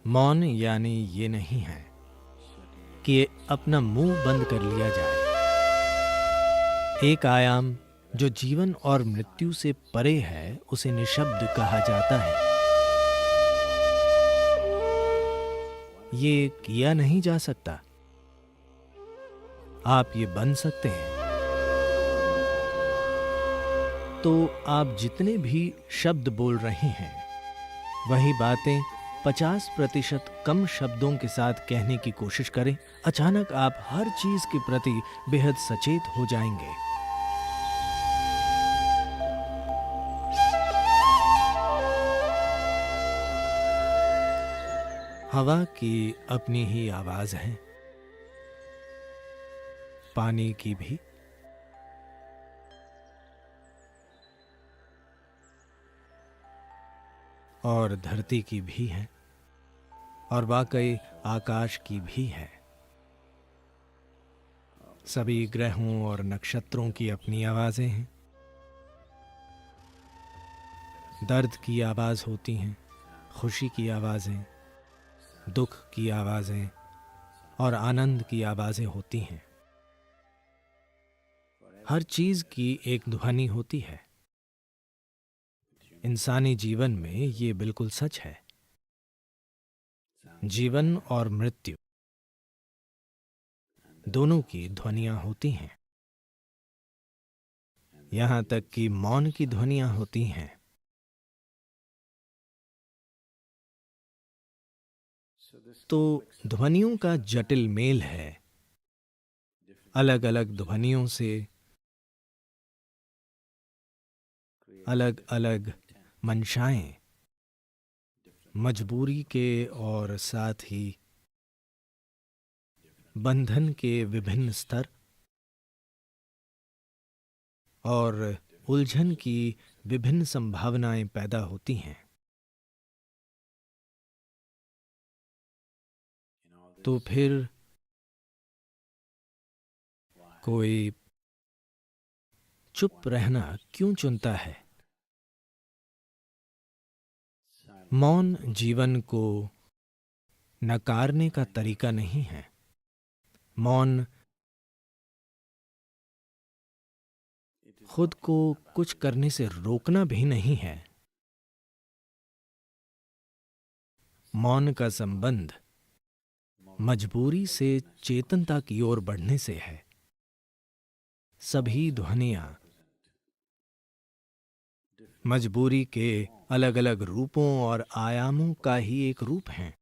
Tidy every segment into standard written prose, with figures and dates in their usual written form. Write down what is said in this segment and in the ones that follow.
मौन यानी ये नहीं है कि अपना मुंह बंद कर लिया जाए। एक आयाम जो जीवन और मृत्यु से परे है उसे निशब्द कहा जाता है। ये किया नहीं जा सकता। आप ये बन सकते हैं। तो आप जितने भी शब्द बोल रहे हैं वही बातें 50% कम शब्दों के साथ कहने की कोशिश करें। अचानक आप हर चीज के प्रति बेहद सचेत हो जाएंगे। हवा की अपनी ही आवाज है, पानी की भी, और धरती की भी है, और वाकई आकाश की भी है। सभी ग्रहों और नक्षत्रों की अपनी आवाजें हैं। दर्द की आवाज होती हैं, खुशी की आवाजें, दुख की आवाजें और आनंद की आवाजें होती हैं। हर चीज की एक ध्वनि होती है। इंसानी जीवन में ये बिल्कुल सच है। जीवन और मृत्यु दोनों की ध्वनियां होती हैं। यहां तक कि मौन की ध्वनियां होती हैं। तो ध्वनियों का जटिल मेल है। अलग अलग ध्वनियों से अलग अलग मंशाएं, मजबूरी के और साथ ही बंधन के विभिन्न स्तर और उलझन की विभिन्न संभावनाएं पैदा होती हैं। तो फिर कोई चुप रहना क्यों चुनता है? मौन जीवन को नकारने का तरीका नहीं है। मौन खुद को कुछ करने से रोकना भी नहीं है। मौन का संबंध मजबूरी से चेतनता की ओर बढ़ने से है। सभी ध्वनियां मजबूरी के अलग अलग रूपों और आयामों का ही एक रूप हैं।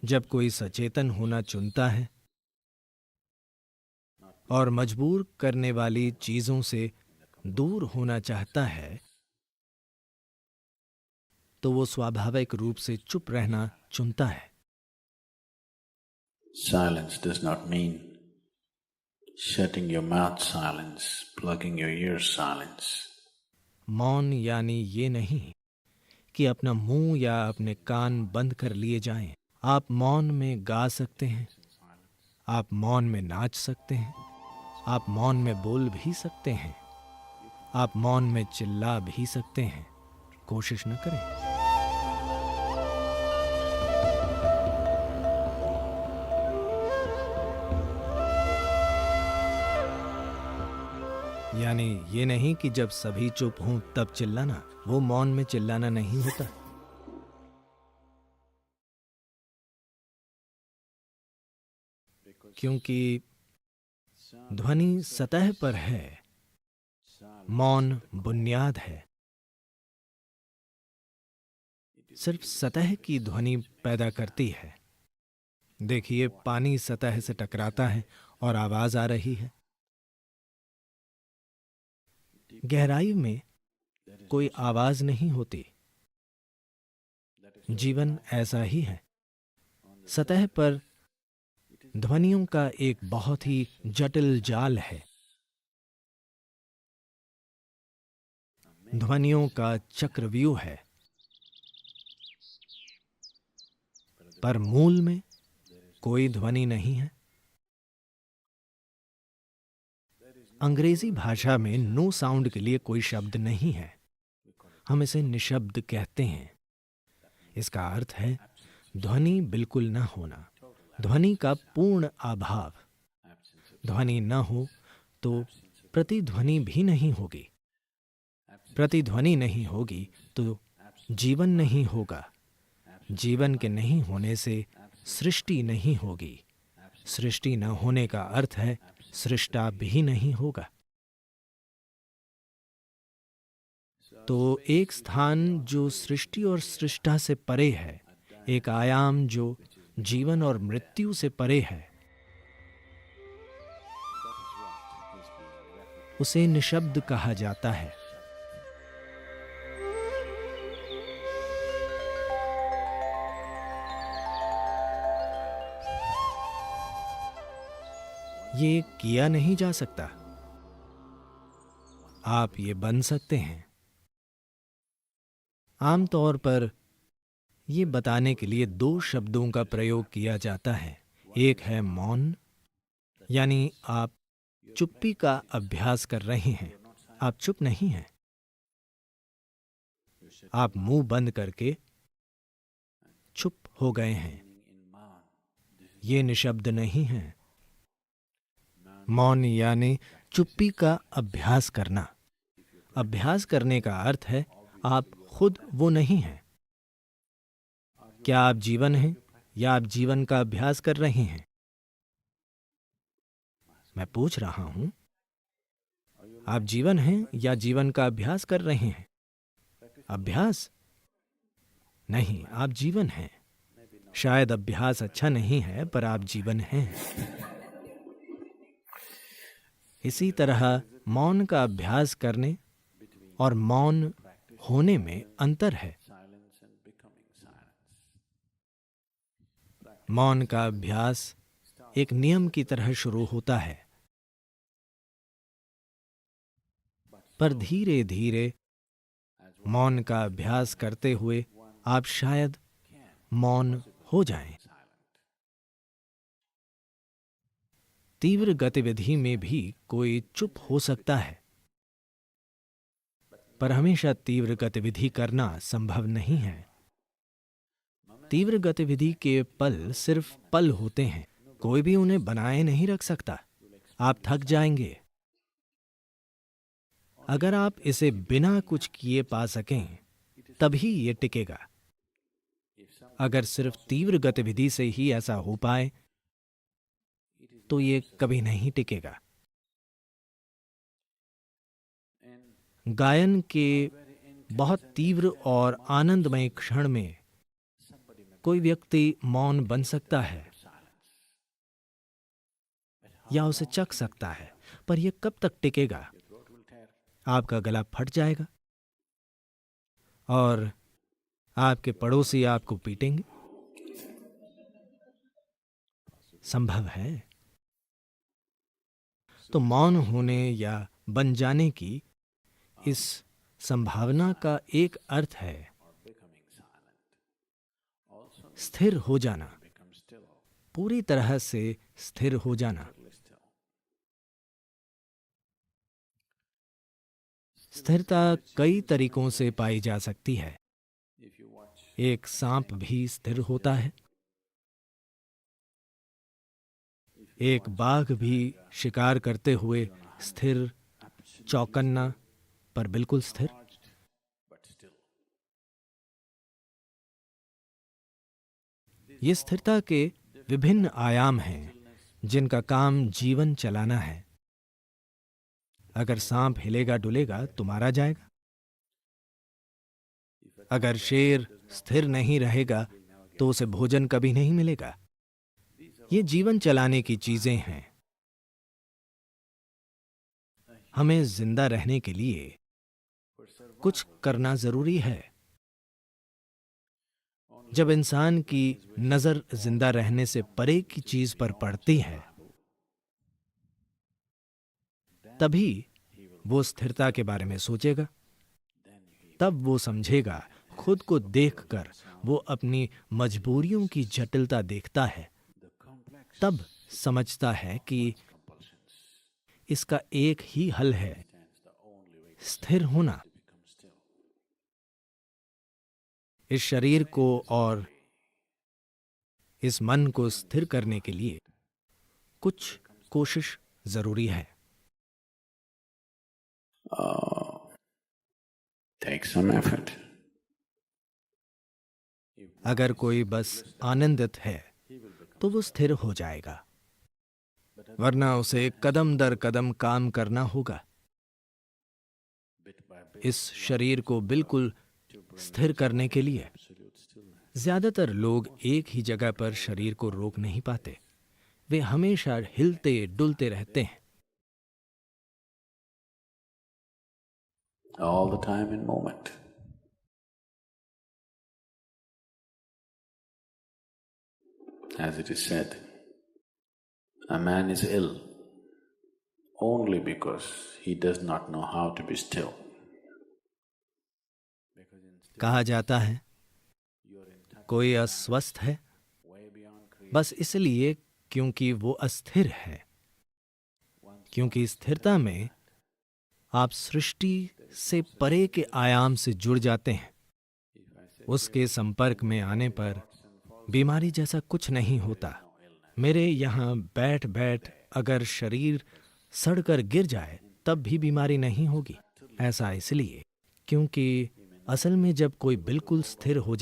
जब कोई सचेतन होना चुनता है और मजबूर करने वाली चीजों से दूर होना चाहता है, तो वो स्वाभाविक रूप से चुप रहना चुनता है। Silence does not mean shutting your mouth silence, plugging your ears silence. मौन यानी ये नहीं कि अपना मुंह या अपने कान बंद कर लिए जाएं। आप मौन में गा सकते हैं, आप मौन में नाच सकते हैं, आप मौन में बोल भी सकते हैं, आप मौन में चिल्ला भी सकते हैं। कोशिश न करें। यानी ये नहीं कि जब सभी चुप हों तब चिल्लाना। वो मौन में चिल्लाना नहीं होता। क्योंकि ध्वनि सतह पर है, मौन बुनियाद है। सिर्फ सतह की ध्वनि पैदा करती है। देखिए, पानी सतह से टकराता है और आवाज आ रही है। गहराई में कोई आवाज नहीं होती। जीवन ऐसा ही है। सतह पर ध्वनियों का एक बहुत ही जटिल जाल है। ध्वनियों का चक्रव्यूह है। पर मूल में कोई ध्वनि नहीं है। अंग्रेजी भाषा में नो साउंड के लिए कोई शब्द नहीं है। हम इसे निशब्द कहते हैं। इसका अर्थ है ध्वनि बिल्कुल न होना, ध्वनि का पूर्ण अभाव। ध्वनि न हो तो प्रतिध्वनि भी नहीं होगी, प्रतिध्वनि नहीं होगी तो जीवन नहीं होगा, जीवन के नहीं होने से सृष्टि नहीं होगी, सृष्टि न होने का अर्थ है सृष्टा भी नहीं होगा। तो एक स्थान जो सृष्टि और सृष्टा से परे है, एक आयाम जो जीवन और मृत्यु से परे है, उसे निशब्द कहा जाता है। ये किया नहीं जा सकता, आप ये बन सकते हैं। आमतौर पर ये बताने के लिए दो शब्दों का प्रयोग किया जाता है। एक है मौन, यानी आप चुप्पी का अभ्यास कर रहे हैं, आप चुप नहीं हैं, आप मुंह बंद करके चुप हो गए हैं, ये निशब्द नहीं है। मौन यानी चुप्पी का अभ्यास करना। अभ्यास करने का अर्थ है आप खुद वो नहीं हैं। क्या आप जीवन हैं या आप जीवन का अभ्यास कर रहे हैं? मैं पूछ रहा हूं, आप जीवन हैं या जीवन का अभ्यास कर रहे हैं? अभ्यास नहीं, आप जीवन हैं। शायद अभ्यास अच्छा नहीं है, पर आप जीवन हैं। इसी तरह मौन का अभ्यास करने और मौन होने में अंतर है। मौन का अभ्यास एक नियम की तरह शुरू होता है, पर धीरे धीरे मौन का अभ्यास करते हुए आप शायद मौन हो जाएं। तीव्र गतिविधि में भी कोई चुप हो सकता है, पर हमेशा तीव्र गतिविधि करना संभव नहीं है। तीव्र गतिविधि के पल सिर्फ पल होते हैं, कोई भी उन्हें बनाए नहीं रख सकता। आप थक जाएंगे। अगर आप इसे बिना कुछ किए पा सकें, तभी ये टिकेगा। अगर सिर्फ तीव्र गतिविधि से ही ऐसा हो पाए, तो ये कभी नहीं टिकेगा। गायन के बहुत तीव्र और आनंदमय क्षण में कोई व्यक्ति मौन बन सकता है या उसे चख सकता है, पर यह कब तक टिकेगा? आपका गला फट जाएगा और आपके पड़ोसी आपको पीटेंगे। संभव है। तो मौन होने या बन जाने की इस संभावना का एक अर्थ है स्थिर हो जाना, पूरी तरह से स्थिर हो जाना। स्थिरता कई तरीकों से पाई जा सकती है। एक सांप भी स्थिर होता है, एक बाघ भी शिकार करते हुए स्थिर, चौकन्ना पर बिल्कुल स्थिर। ये स्थिरता के विभिन्न आयाम हैं जिनका काम जीवन चलाना है। अगर सांप हिलेगा डुलेगा तो मारा जाएगा। अगर शेर स्थिर नहीं रहेगा तो उसे भोजन कभी नहीं मिलेगा। ये जीवन चलाने की चीजें हैं। हमें जिंदा रहने के लिए कुछ करना जरूरी है। जब इंसान की नजर जिंदा रहने से परे की चीज पर पड़ती है, तभी वो स्थिरता के बारे में सोचेगा। तब वो समझेगा, खुद को देखकर वो अपनी मजबूरियों की जटिलता देखता है। तब समझता है कि इसका एक ही हल है, स्थिर होना। इस शरीर को और इस मन को स्थिर करने के लिए कुछ कोशिश जरूरी है। Take some effort. अगर कोई बस आनंदित है तो वो स्थिर हो जाएगा, वरना उसे कदम दर कदम काम करना होगा इस शरीर को बिल्कुल स्थिर करने के लिए। ज्यादातर लोग एक ही जगह पर शरीर को रोक नहीं पाते, वे हमेशा हिलते डुलते रहते हैं। All the time in moment. As it is said, a man is ill only because he does not know how to be still. कहा जाता है कोई अस्वस्थ है बस इसलिए क्योंकि वो अस्थिर है, क्योंकि स्थिरता में आप सृष्टि से परे के आयाम से जुड़ जाते हैं। उसके संपर्क में आने पर बीमारी जैसा कुछ नहीं होता। मेरे यहाँ बैठ बैठ अगर शरीर सड़कर गिर जाए तब भी बीमारी नहीं होगी। ऐसा इसलिए क्योंकि असल में जब कोई बिल्कुल स्थिर हो जाए